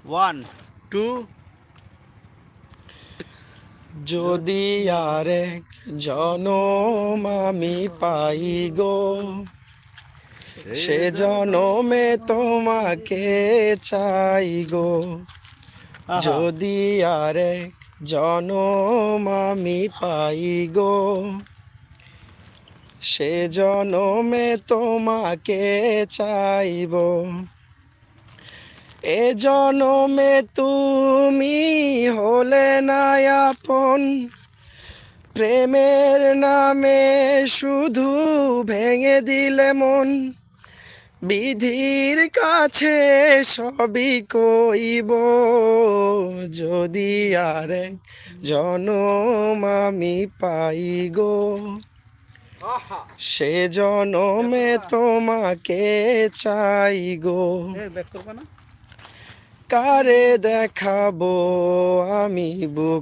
One two. যদি আরেক জনম আমি পাই গো, সে জনমে তোমাকে চাই গো। আহা। যদি আরেক জনম আমি পাই গো, সে জনমে তোমাকে চাইব। এ জনমে তুমি হলে না আপন, প্রেমের নামে শুধু ভেঙে দিলে মন। বিধির কাছে সবই কইব, যদি আরেক জনম আমি পাই গো, আহা। সে জনমে তোমাকে চাই গো। ব্যাক করবা না? কারে দেখাবো আমি বুক